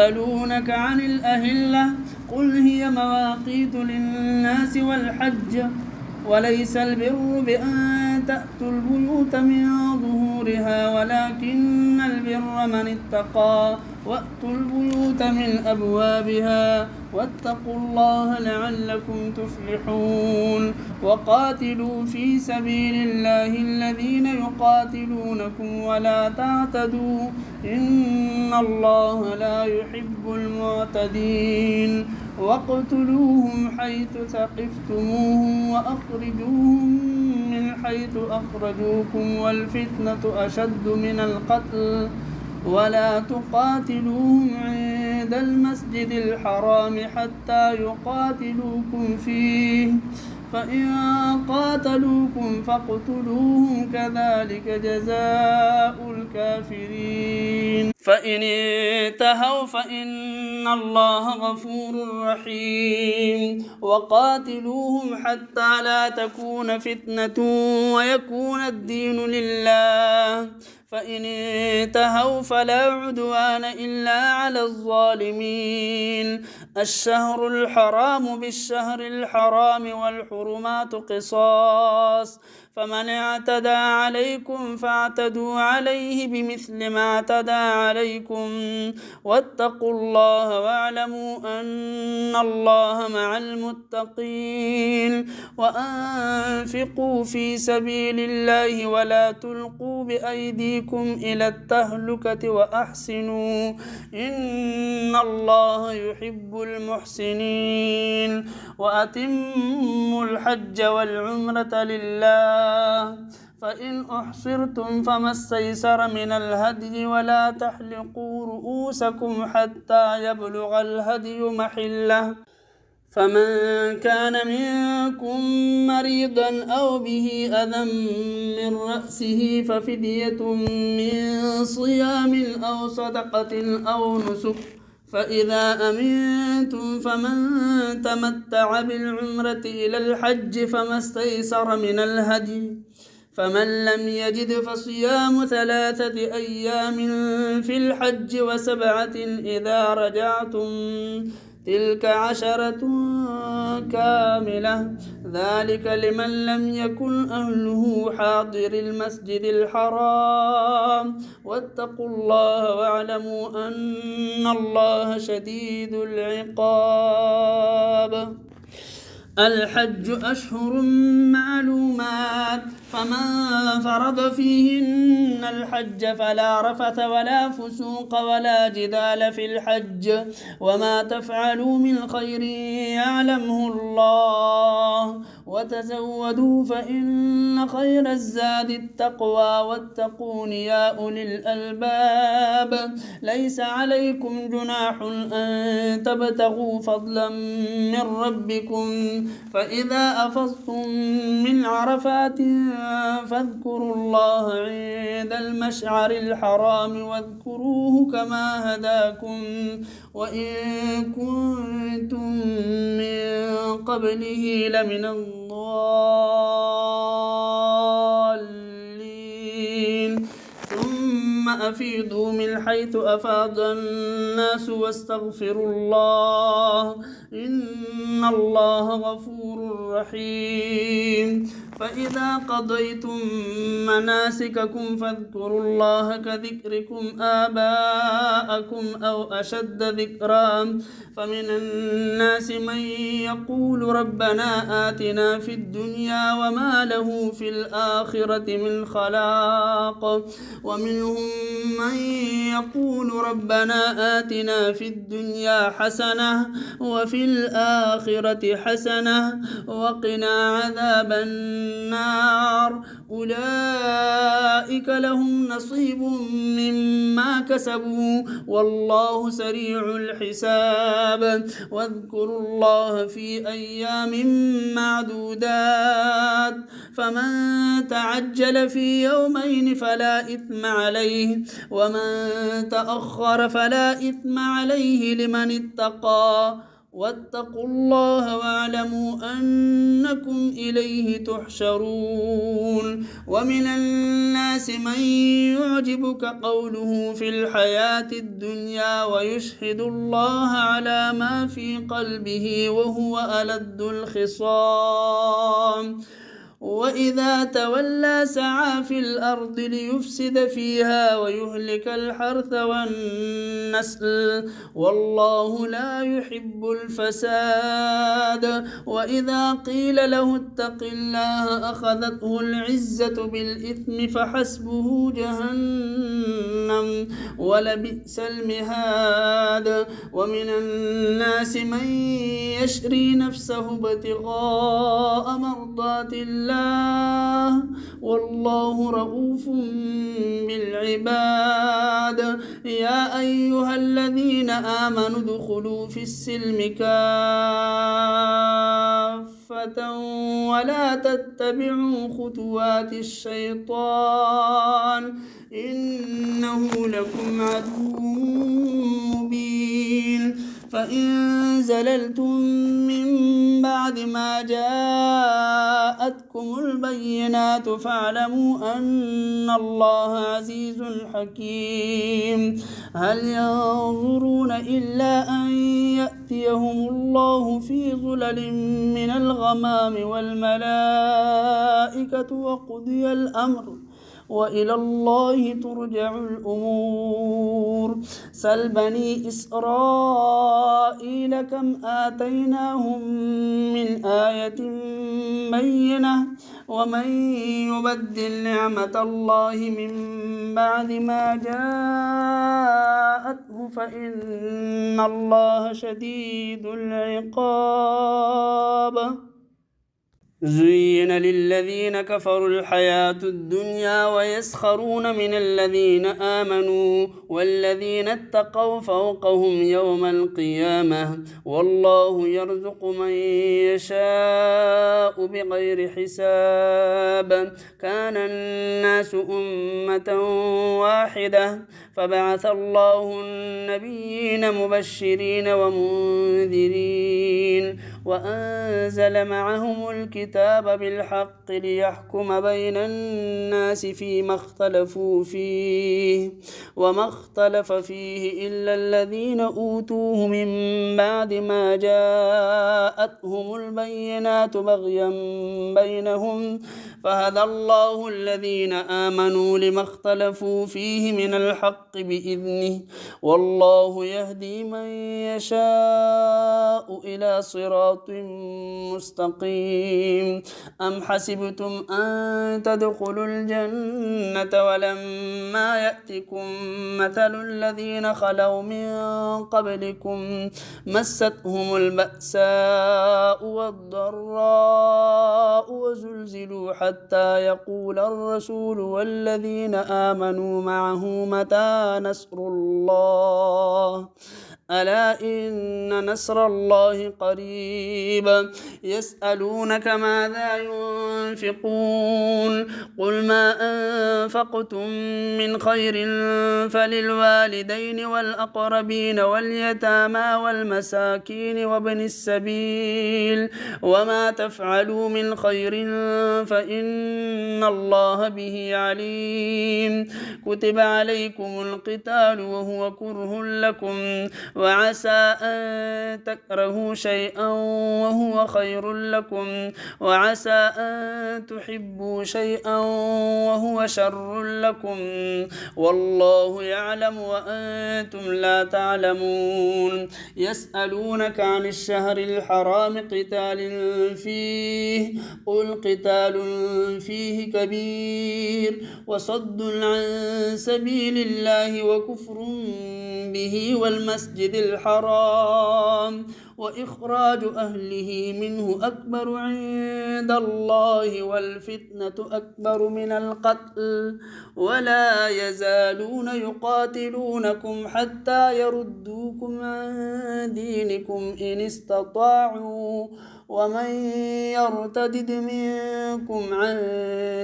يسألونك عن الأهلة قل هي مواقيت للناس والحج وليس البر بأن تأتوا البيوت من ظهورها ولكن البر من اتقى وأتوا البيوت من أبوابها واتقوا الله لعلكم تفلحون وقاتلوا في سبيل الله الذين يقاتلونكم ولا تعتدوا إن الله لا يحب المعتدين واقتلوهم حيث ثقفتموهم وأخرجوهم من حيث أخرجوكم والفتنة أشد من القتل ولا تقاتلوهم عند المسجد الحرام حتى يقاتلوكم فيه فإن قاتلوكم فاقتلوهم كذلك جزاء الكافرين فإن انتهوا فإن الله غفور رحيم وقاتلوهم حتى لا تكون فتنة ويكون الدين لله فإن انتهوا فلا عدوان إلا على الظالمين الشهر الحرام بالشهر الحرام والحرمات قصاص فمن اعتدى عليكم فاعتدوا عليه بمثل ما اعتدى عليكم واتقوا الله واعلموا أن الله مع المتقين وأنفقوا في سبيل الله ولا تلقوا بأيديكم إلى التهلكة وأحسنوا إن الله يحب المحسنين وأتموا الحج والعمرة لله فإن أحصرتم فما استيسر من الهدي ولا تحلقوا رؤوسكم حتى يبلغ الهدي محله فمن كان منكم مريضا أو به أذى من رأسه ففدية من صيام أو صدقة أو نسك فإذا أمنتم فمن تمتع بالعمرة إلى الحج فما استيسر من الهدي فمن لم يجد فصيام 3 أيام في الحج و7 إذا رجعتم تلك 10 كاملة ذلك لمن لم يكن أهله حاضر المسجد الحرام واتقوا الله واعلموا أن الله شديد العقاب الحج أشهر معلومات فمن فرض فيهن الحج فلا رفث ولا فسوق ولا جدال في الحج وما تفعلوا من خير يعلمه الله وتزودوا فإن خير الزاد التقوى واتقون يا أولي الألباب ليس عليكم جناح أن تبتغوا فضلا من ربكم فإذا أفضتم من عرفات فاذكروا الله عند المشعر الحرام واذكروه كما هداكم وإن كنتم من قبله لمن الضالين ثم أفيضوا من حيث أفاض الناس واستغفروا الله إن الله غفور رحيم فإذا قضيتم مناسككم فاذكروا الله كذكركم آباءكم أو أشد ذكرا فمن الناس من يقول ربنا آتنا في الدنيا وما له في الآخرة من خلاق ومنهم من يقول ربنا آتنا في الدنيا حسنة وفي الآخرة حسنة وقنا عذاب النار أولئك لهم نصيب مما كسبوا والله سريع الحساب واذكروا الله في أيام معدودات فمن تعجل في يومين فلا إثم عليه ومن تأخر فلا إثم عليه لمن اتقى واتقوا الله واعلموا أنكم إليه تحشرون. ومن الناس من يعجبك قوله في الحياة الدنيا ويشهد الله على ما في قلبه وهو ألد الخصام، وإذا تولى سعى في الأرض ليفسد فيها ويهلك الحرث والنسل، والله لا يحب الفساد. وإذا قيل له اتق الله أخذته العزة بالإثم فحسبه جهنم ولبئس المهاد. ومن الناس من يشري نفسه ابتغاء مرضات الله والله رؤوف بالعباد. يا أيها الذين آمنوا ادخلوا في السلم كافة ولا تتبعوا خطوات الشيطان إنه لكم عدو مبين. فإن زللتم من بعد ما جاءتكم البينات فاعلموا أن الله عزيز حكيم. هل ينظرون إلا أن يأتيهم الله في ظلل من الغمام والملائكة وقضي الأمر وإلى الله ترجع الأمور. سل بني إسرائيل كم آتيناهم من آية بينة ومن يبدل نعمة الله من بعد ما جاءته فإن الله شديد العقاب. زين للذين كفروا الحياة الدنيا ويسخرون من الذين آمنوا والذين اتقوا فوقهم يوم القيامة والله يرزق من يشاء بغير حساب. كان الناس أمة واحدة فبعث الله النبيين مبشرين ومنذرين وأنزل معهم الكتاب بالحق ليحكم بين الناس فيما اختلفوا فيه وما اختلف فيه إلا الذين أوتوه من بعد ما جاءتهم البينات بغيا بينهم فهدى الله الذين آمنوا لما اختلفوا فيه من الحق بإذنه والله يهدي من يشاء إلى صراط مستقيم. أم حسبتم أن تدخلوا الجنة ولما يأتكم مثل الذين خلوا من قبلكم مستهم البأساء والضراء وزلزلوا حتى يقول الرسول والذين آمنوا معه متى نصر الله ألا إن نصر الله قريب. يسألونك ماذا ينفقون قل ما أنفقتم من خير فللوالدين والأقربين واليتامى والمساكين وابن السبيل وما تفعلوا من خير فإن الله به عليم. كتب عليكم القتال وهو كره لكم وعسى أن تكرهوا شيئا وهو خير لكم وعسى أن تحبوا شيئا وهو شر لكم والله يعلم وأنتم لا تعلمون. يسألونك عن الشهر الحرام قتال فيه قل قتال فيه كبير وصد عن سبيل الله وكفر به والمسجد الحرام وإخراج أهله منه أكبر عند الله والفتنة أكبر من القتل ولا يزالون يقاتلونكم حتى يردوكم عن دينكم إن استطاعوا ومن يرتد منكم عن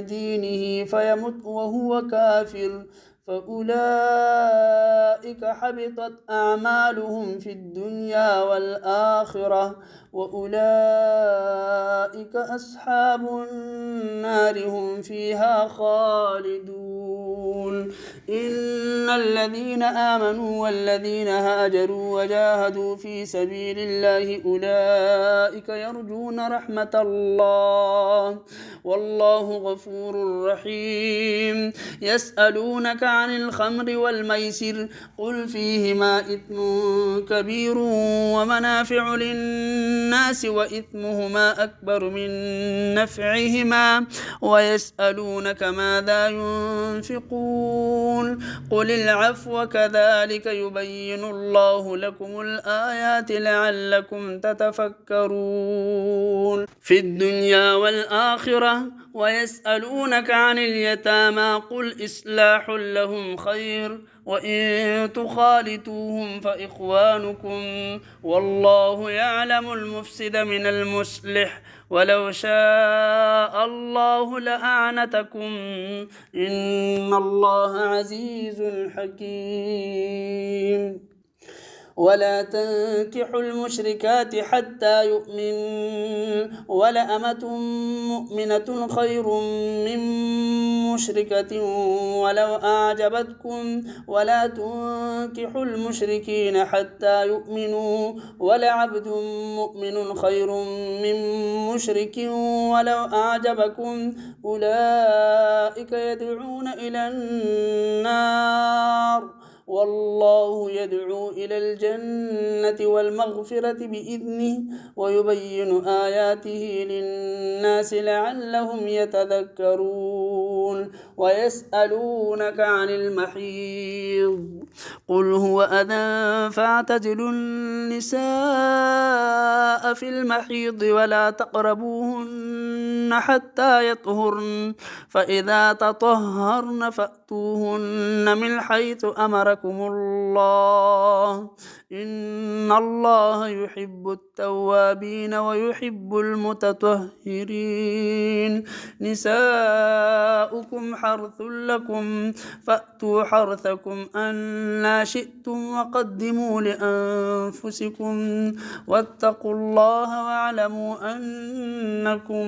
دينه فيمت وهو كافر فأولئك حبطت أعمالهم في الدنيا والآخرة وأولئك أصحاب النار هم فيها خالدون. إن الذين آمنوا والذين هاجروا وجاهدوا في سبيل الله أولئك يرجون رحمة الله والله غفور رحيم. يسألونك عن الخمر والميسر قل فيهما إثم كبير ومنافع للناس وإثمهما أكبر من نفعهما ويسألونك ماذا ينفقون قل العفو كذلك يبين الله لكم الآيات لعلكم تتفكرون في الدنيا والآخرة. ويسألونك عن اليتامى قل إصلاح لهم خير وإن تخالطوهم فإخوانكم والله يعلم المفسد من المصلح ولو شاء الله لأعنتكم إن الله عزيز حكيم. ولا تنكحوا المشركات حتى يؤمن ولأمة مؤمنة خير من مشركة ولو أعجبتكم ولا تنكحوا المشركين حتى يؤمنوا ولعبد مؤمن خير من مشرك ولو أعجبكم أولئك يدعون إلى النار والله يدعو إلى الجنة والمغفرة بإذنه ويبين آياته للناس لعلهم يتذكرون. ويسألونك عن المحيض قل هو أذى فاعتزلوا النساء في المحيض ولا تقربوهن حتى يطهرن فإذا تطهرن فأتوهن من حيث أمركم الله إن الله يحب التوابين ويحب المتطهرين. نساؤكم حرث لكم فأتوا حرثكم أنى شئتم وقدموا لأنفسكم واتقوا الله واعلموا أنكم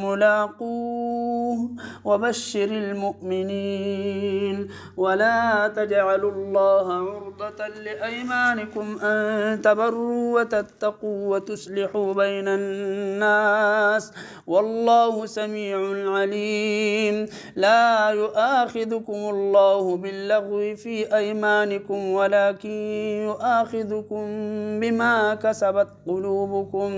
ملاقوه وبشر المؤمنين. ولا تجعلوا الله عرضة لأيمانكم أن تبروا وتتقوا وتصلحوا بين الناس والله سميع عليم. لا يؤاخذكم الله باللغو في أيمانكم ولكن يؤاخذكم بما كسبت قلوبكم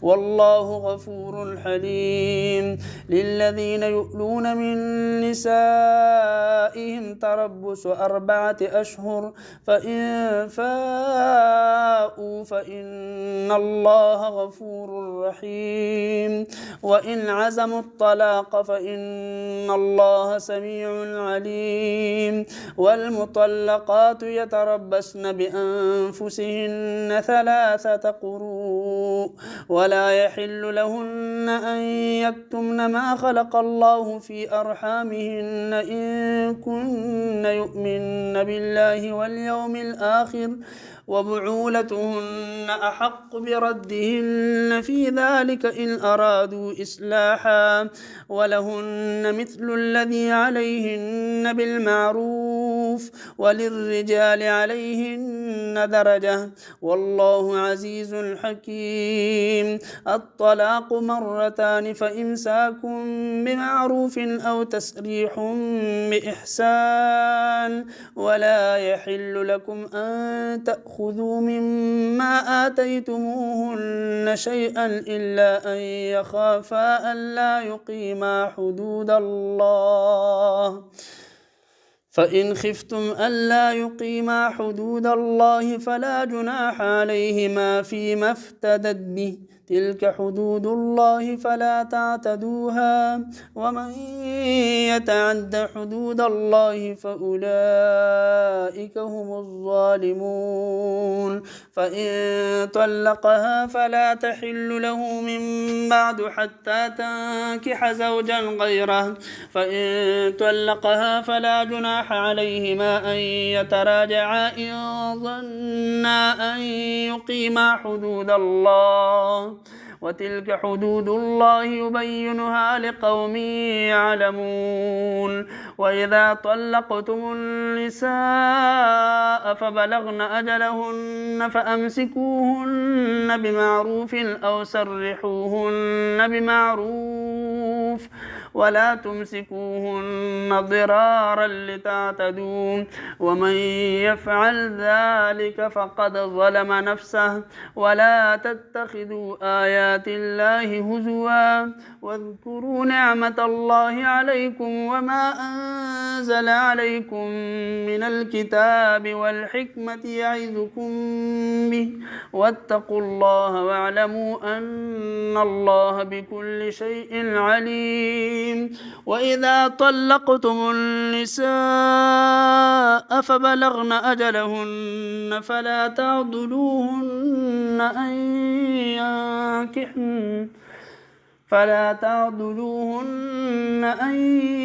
والله غفور حليم. للذين يؤلون من نسائهم تربص 4 أشهر فإن فاءوا فإن الله غفور رحيم. وإن عزموا الطلاق فإن الله سميع عليم. والمطلقات يتربصن بأنفسهن 3 قروء ولا يحل لهن أن يكتمن ما خلق الله في أرحامهن إن كن يؤمن بالله واليوم الآخر وبعولتهن أحق بردهن في ذلك إن أرادوا إصلاحا ولهن مثل الذي عليهن بالمعروف وللرجال عليهن درجة والله عزيز حكيم. الطلاق 2 فإمساك بمعروف أو تسريح بإحسان ولا يحل لكم أن تأخذوا مما آتيتموهن شيئا إلا أن يخافا ألا يقيما حدود الله فإن خفتم ألا يقيما حدود الله فلا جناح عليهما فيما افتدت به تلك حدود الله فلا تعتدوها ومن يتعد حدود الله فأولئك هم الظالمون. فإن طلقها فلا تحل له من بعد حتى تنكح زوجا غيره. فإن طلقها فلا جناح عليهما أن يتراجعا إن ظنا أن يقيما حدود الله، وتلك حدود الله يبينها لقوم يعلمون. وإذا طلقتم النساء فبلغن أجلهن فأمسكوهن بمعروف أو سرحوهن بمعروف، ولا تمسكوهن ضرارا لتعتدوا، ومن يفعل ذلك فقد ظلم نفسه. ولا تتخذوا آيات الله هزوا، واذكروا نعمة الله عليكم وما أنزل عليكم من الكتاب والحكمة يعظكم به، واتقوا الله واعلموا أن الله بكل شيء عليم. وإذا طلقتم النساء فبلغن أجلهن فلا تعضلوهن أن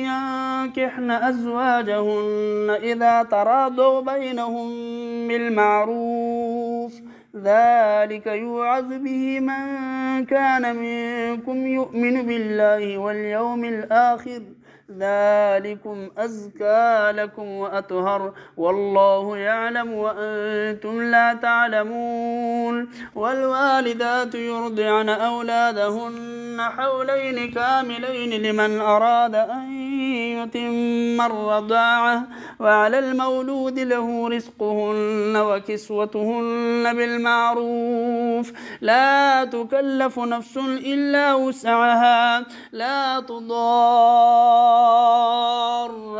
ينكحن أزواجهن إذا تراضوا بينهم بالمعروف، ذلك يوعظ به من كان منكم يؤمن بالله واليوم الآخر، ذلكم أزكى لكم وأطهر، والله يعلم وأنتم لا تعلمون. والوالدات يرضعن أولادهن حولين كاملين لمن أراد أن يتم الرضاعة، وعلى المولود له رزقهن وكسوتهن بالمعروف، لا تكلف نفس إلا وسعها، لا تضار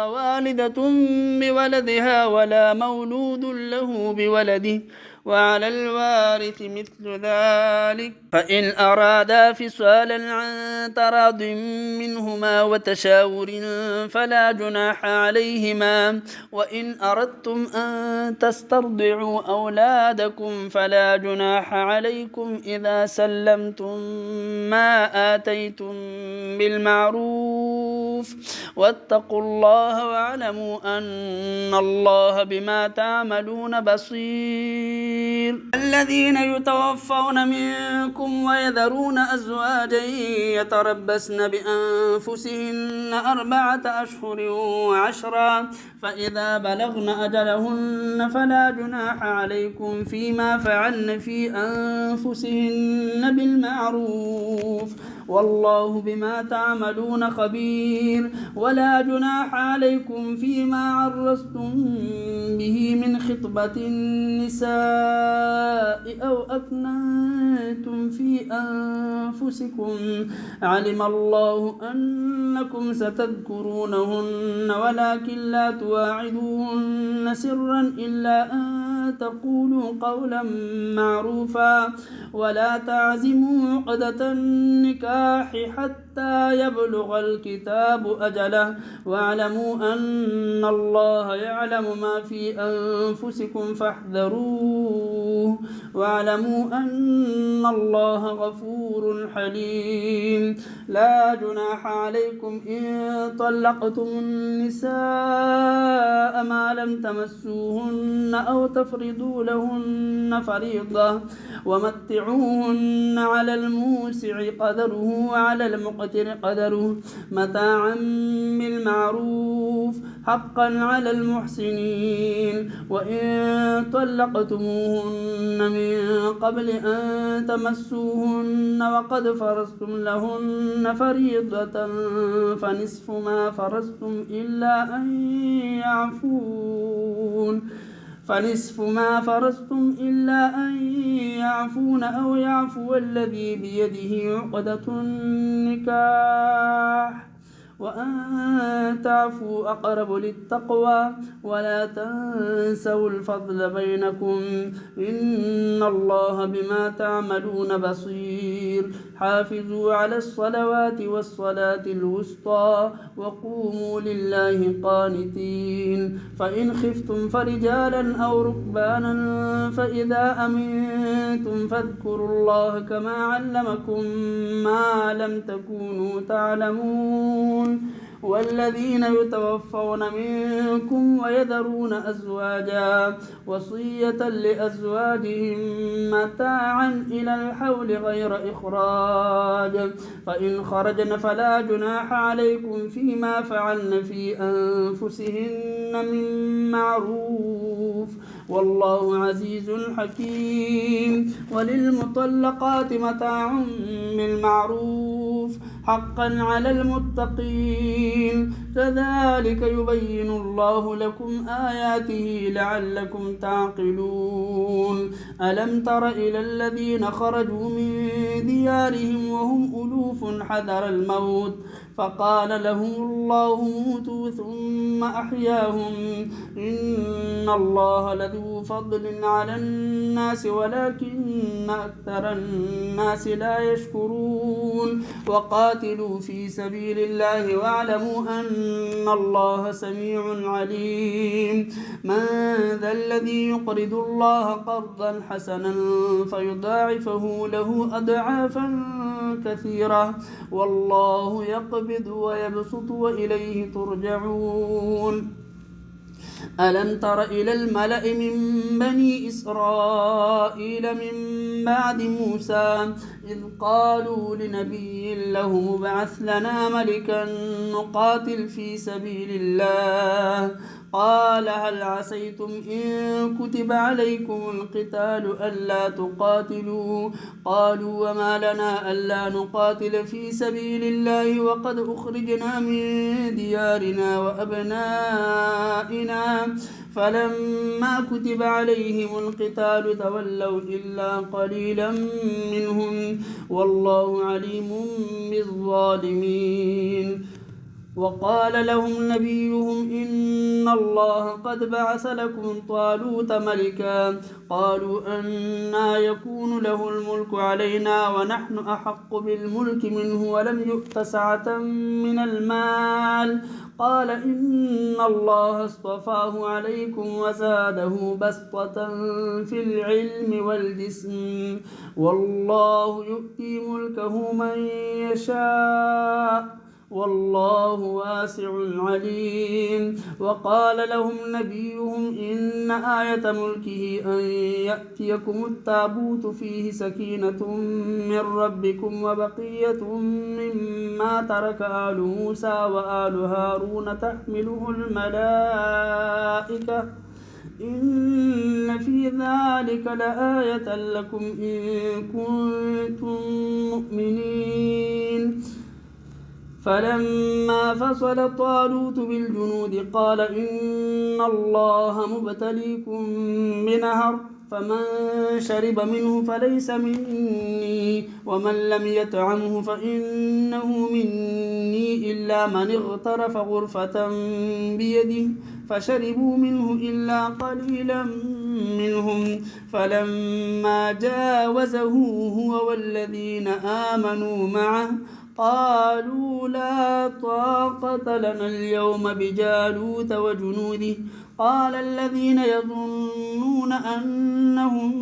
والدة بولدها ولا مولود له بولده، وعلى الوارث مثل ذلك، فإن أرادا فصالا عن تراض منهما وتشاور فلا جناح عليهما. وإن أردتم أن تسترضعوا أولادكم فلا جناح عليكم إذا سلمتم ما آتيتم بالمعروف، واتقوا الله واعلموا أن الله بما تعملون بصير. الذين يتوفون منكم ويذرون أزواجا يتربصن بأنفسهن 4 أشهر و10، فإذا بلغن أجلهن فلا جناح عليكم فيما فعلن في أنفسهن بالمعروف، والله بما تعملون خبير. ولا جناح عليكم فيما عرضتم به من خطبة النساء أو أكننتم في أنفسكم، علم الله أنكم ستذكرونهن ولكن لا تواعدوهن سرا إلا أن تقولوا قولا معروفا، ولا تعزموا عقدة النكاح حتى يبلغ الكتاب أجله، واعلموا أن الله يعلم ما في أنفسكم فاحذروه، واعلموا أن الله غفور حليم. لا جناح عليكم إن طلقتم النساء ما لم تمسوهن أو تفرضوا لهن فريضة، ومتعوهن على الموسع قدره وعلى المقتر قدره متاعا بالمعروف، حقا على المحسنين. وإن طلقتموهن من قبل أن تمسوهن وقد فرضتم لهن فريضة فنصف ما فرضتم إلا أن يعفون أو يعفو الذي بيده عقدة النكاح، وأن تعفوا أقرب للتقوى ولا تنسوا الفضل بينكم إن الله بما تعملون بصير حافظوا على الصلوات والصلاة الوسطى وقوموا لله قانتين فإن خفتم فرجالا أو ركبانا فإذا أمنتم فاذكروا الله كما علمكم ما لم تكونوا تعلمون والذين يتوفون منكم ويذرون أزواجا وصية لأزواجهم متاعا إلى الحول غير إخراج فإن خرجن فلا جناح عليكم فيما فعلن في أنفسهن من معروف والله عزيز حكيم وللمطلقات متاع بالمعروف حقا على المتقين كذلك يبين الله لكم آياته لعلكم تعقلون ألم تر إلى الذين خرجوا من ديارهم وهم ألوف حذر الموت فقال لهم الله موتوا ثم أحياهم إن الله لذو فضل على الناس ولكن أكثر الناس لا يشكرون وقاتلوا في سبيل الله واعلموا أن الله سميع عليم من ذا الذي يقرض الله قرضا حسنا فيضاعفه له أضعافا كثيرة والله يقبض ويبسط وإليه ترجعون ألم تر إلى الملأ من بني إسرائيل من بعد موسى إذ قالوا لنبي له ابعث لنا ملكا نقاتل في سبيل الله قال هل عسيتم إن كتب عليكم القتال ألا تقاتلوا قالوا وما لنا ألا نقاتل في سبيل الله وقد أخرجنا من ديارنا وأبنائنا فلما كتب عليهم القتال تولوا إلا قليلا منهم والله عليم بالظالمين وقال لهم نبيهم إن الله قد بعث لكم طالوت ملكا قالوا أنى يكون له الملك علينا ونحن أحق بالملك منه ولم يؤت سعة من المال قال إن الله اصطفاه عليكم وزاده بسطة في العلم والجسم والله يؤتي ملكه من يشاء والله واسع عليم وقال لهم نبيهم إن آية ملكه أن يأتيكم التابوت فيه سكينة من ربكم وبقية مما ترك آل موسى وآل هارون تحمله الملائكة إن في ذلك لآية لكم إن كنتم مؤمنين فلما فصل طالوت بالجنود قال إن الله مبتليكم بنهر فمن شرب منه فليس مني ومن لم يطعمه فإنه مني إلا من اغترف غرفة بيده فشربوا منه إلا قليلا منهم فلما جاوزه هو والذين آمنوا معه قالوا لا طاقة لنا اليوم بجالوت وجنوده قال الذين يظنون أنهم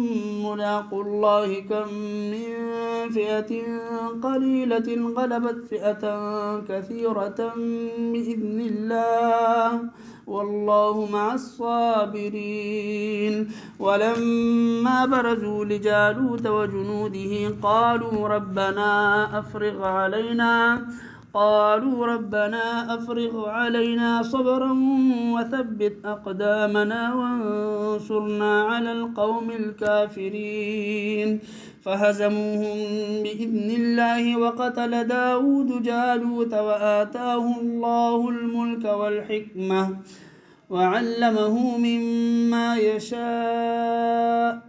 ملاقو الله كم من فئة قليلة غلبت فئة كثيرة بإذن الله والله مع الصابرين ولما برزوا لجالوت وجنوده قالوا ربنا أفرغ علينا صبرا وثبت أقدامنا وانصرنا على القوم الكافرين فهزموهم بإذن الله وقتل داود جالوت وآتاه الله الملك والحكمة وعلمه مما يشاء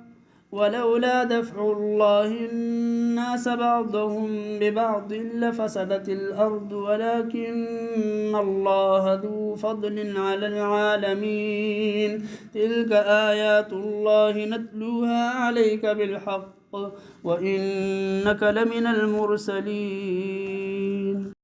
ولولا دفع الله الناس بعضهم ببعض لفسدت الأرض ولكن الله ذو فضل على العالمين. تلك آيات الله نتلوها عليك بالحق وإنك لمن المرسلين.